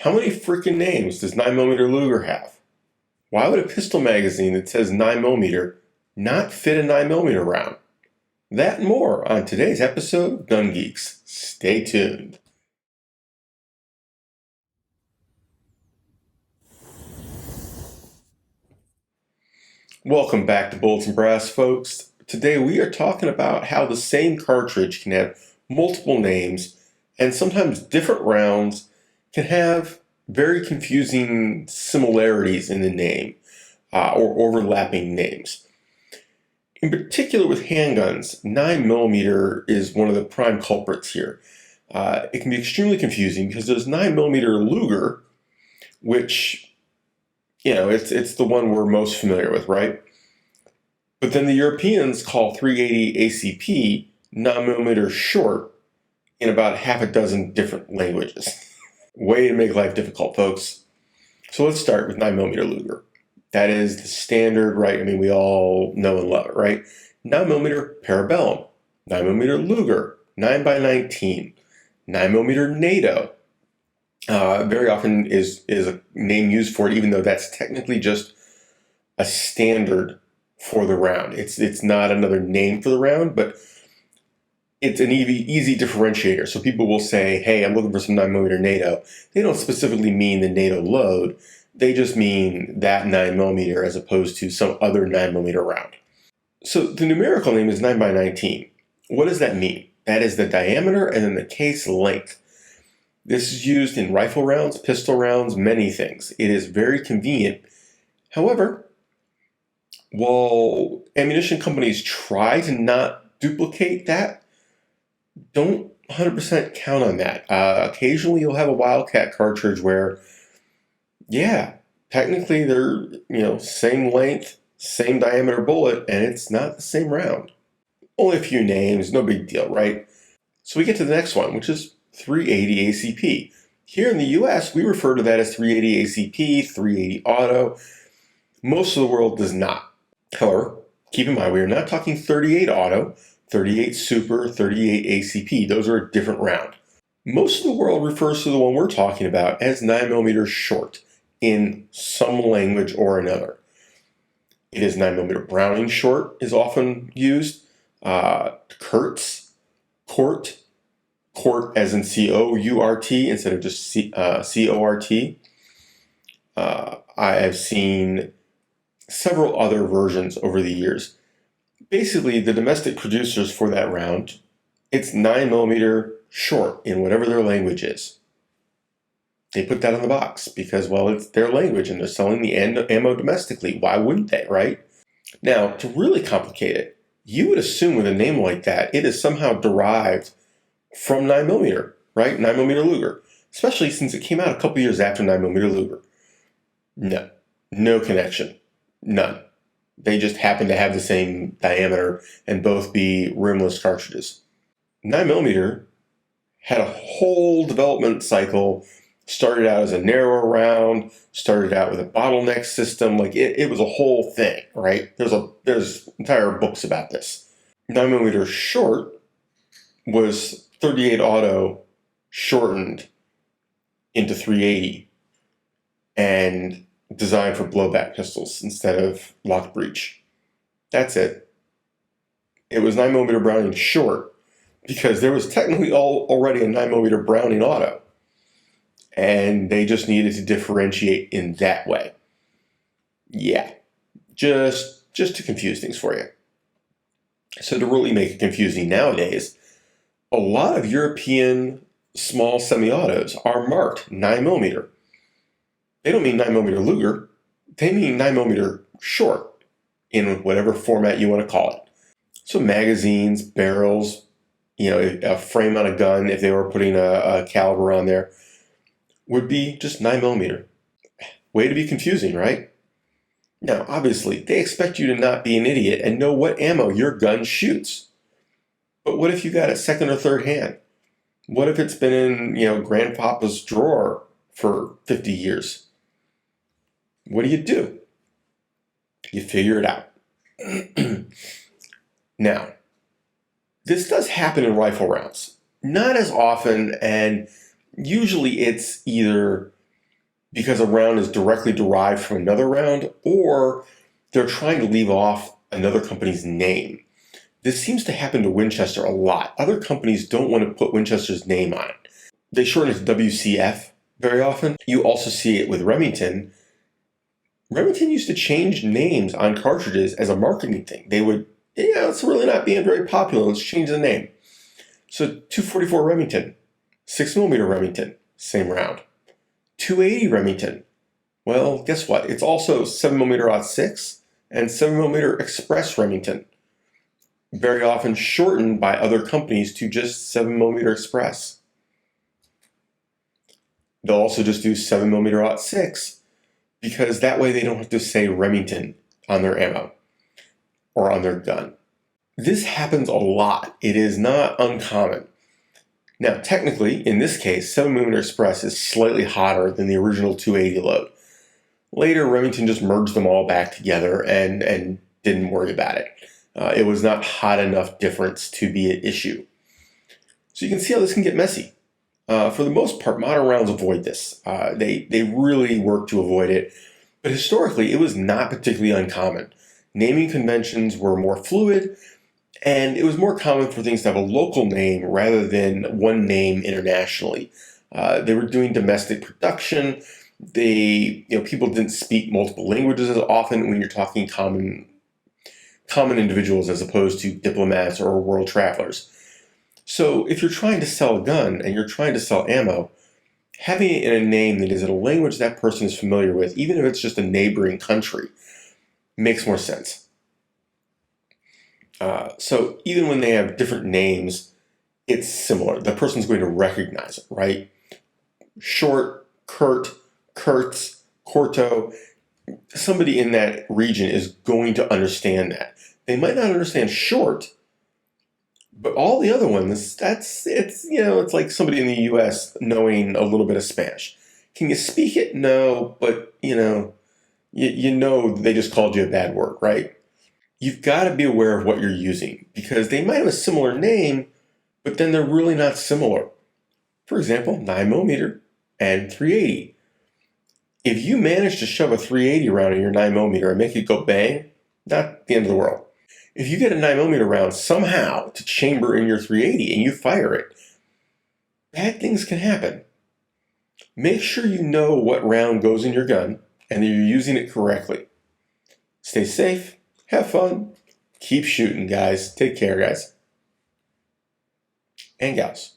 How many freaking names does 9mm Luger have? Why would a pistol magazine that says 9mm not fit a 9mm round? That and more on today's episode of Gun Geeks. Stay tuned. Welcome back to Bullets and Brass, folks. Today we are talking about how the same cartridge can have multiple names and sometimes different rounds can have very confusing similarities in the name or overlapping names. In particular with handguns, 9mm is one of the prime culprits here. It can be extremely confusing because there's 9mm Luger, which, it's the one we're most familiar with, right? But then the Europeans call 380 ACP 9mm short in about half a dozen different languages. Way to make life difficult, folks. So let's start with 9mm Luger. That is the standard, right? I mean, we all know and love it, right? 9mm Parabellum, 9mm Luger, 9x19, 9mm NATO. Very often is a name used for it, even though that's technically just a standard for the round. It's not another name for the round, but it's an easy differentiator. So people will say, hey, I'm looking for some 9mm NATO. They don't specifically mean the NATO load. They just mean that 9mm as opposed to some other 9mm round. So the numerical name is 9x19. What does that mean? That is the diameter and then the case length. This is used in rifle rounds, pistol rounds, many things. It is very convenient. However, while ammunition companies try to not duplicate that, don't 100% count on that. Occasionally you'll have a Wildcat cartridge where, technically they're, same length, same diameter bullet, and it's not the same round. Only a few names, no big deal, right? So we get to the next one, which is 380 ACP. Here in the US, we refer to that as 380 ACP, 380 auto. Most of the world does not. However, keep in mind, we are not talking 38 auto, 38 super, 38 ACP. Those are a different round. Most of the world refers to the one we're talking about as 9mm short in some language or another. It is 9mm Browning short is often used. Kurtz, Cort as in C-O-U-R-T instead of just C-O-R-T. I have seen several other versions over the years. Basically, the domestic producers for that round, it's 9mm short in whatever their language is. They put that on the box because, well, it's their language and they're selling the ammo domestically. Why wouldn't they, right? Now, to really complicate it, you would assume with a name like that, it is somehow derived from 9mm, right? 9mm Luger, especially since it came out a couple years after 9mm Luger. No connection. None. They just happen to have the same diameter and both be rimless cartridges. 9mm had a whole development cycle, started out as a narrow round, started out with a bottleneck system. Like it was a whole thing, right? There's entire books about this. 9mm short was 38 auto shortened into 380 and designed for blowback pistols instead of lock breech. That's it. It was 9mm Browning short because there was technically already a 9mm Browning auto, and they just needed to differentiate in that way. Just to confuse things for you. So to really make it confusing nowadays, a lot of European small semi-autos are marked 9mm. They don't mean 9mm Luger. They mean 9mm short in whatever format you want to call it. So magazines, barrels, a frame on a gun, if they were putting a caliber on there, would be just 9mm. Way to be confusing, right? Now, obviously, they expect you to not be an idiot and know what ammo your gun shoots. But what if you got it second or third hand? What if it's been in, grandpapa's drawer for 50 years? What do? You figure it out. Now, this does happen in rifle rounds. Not as often, and usually it's either because a round is directly derived from another round, or they're trying to leave off another company's name. This seems to happen to Winchester a lot. Other companies don't want to put Winchester's name on it. They shorten it to WCF very often. You also see it with Remington. Remington used to change names on cartridges as a marketing thing. They would, it's really not being very popular. Let's change the name. So 244 Remington, 6mm Remington, same round. 280 Remington. Well, guess what? It's also 7mm 6 and 7mm Express Remington. Very often shortened by other companies to just 7mm Express. They'll also just do 7mm 6 because that way they don't have to say Remington on their ammo or on their gun. This happens a lot. It is not uncommon. Now, technically, in this case, 7mm Express is slightly hotter than the original 280 load. Later, Remington just merged them all back together and didn't worry about it. It was not hot enough difference to be an issue. So you can see how this can get messy. For the most part, modern rounds avoid this. They really work to avoid it. But historically, it was not particularly uncommon. Naming conventions were more fluid, and it was more common for things to have a local name rather than one name internationally. They were doing domestic production. People didn't speak multiple languages as often when you're talking common individuals as opposed to diplomats or world travelers. So if you're trying to sell a gun and you're trying to sell ammo, having it in a name that is in a language that person is familiar with, even if it's just a neighboring country, makes more sense. So even when they have different names, it's similar. The person's going to recognize it, right? Short, Kurtz, Corto. Somebody in that region is going to understand that. They might not understand short, but all the other ones, it's like somebody in the U.S. knowing a little bit of Spanish. Can you speak it? No, but you know they just called you a bad word, right? You've got to be aware of what you're using because they might have a similar name, but then they're really not similar. For example, 9mm and 380. If you manage to shove a 380 round in your 9mm and make it go bang, not the end of the world. If you get a 9mm round somehow to chamber in your 380 and you fire it, bad things can happen. Make sure you know what round goes in your gun and that you're using it correctly. Stay safe, have fun, keep shooting, guys. Take care, guys and gals.